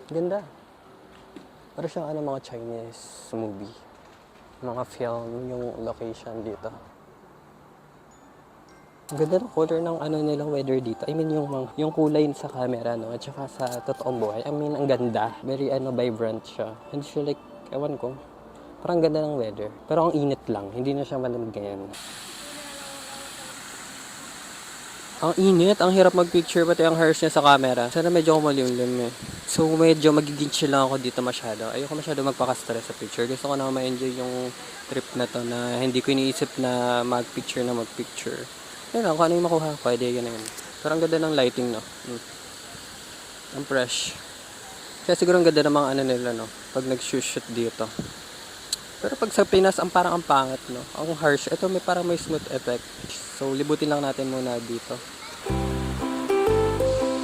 Ganda. Pero siyang ano, mga Chinese movie. Mga film, yung location dito. Ang ganda ng color ng ano nilang weather dito. I mean, yung kulay sa camera, no? At saka sa totoong buhay. I mean, ang ganda. Very, vibrant siya. Hindi siya like, ewan ko. Parang ganda ng weather. Pero ang init lang. Hindi na siya malamig ngayon. Ang init. Ang hirap mag-picture. Pati ang harsh niya sa camera. Sana medyo kumalimlim eh. So, medyo magiging chill lang ako dito masyado. Ayoko masyado magpaka-stress sa picture. Gusto ko na ma-enjoy yung trip na to na hindi ko iniisip na mag-picture na mag-picture. Ayun lang, kung ano yung makuha ko, pwede yun na yun. Pero ang ganda ng lighting, no? Ang fresh. Kaya siguro ang ganda ng mga ano nila, no? Pag nag-shoot dito. Pero pag sa Pinas, ang parang ang pangit, no? Ang harsh. Ito may parang may smooth effect. So, libutin lang natin muna dito.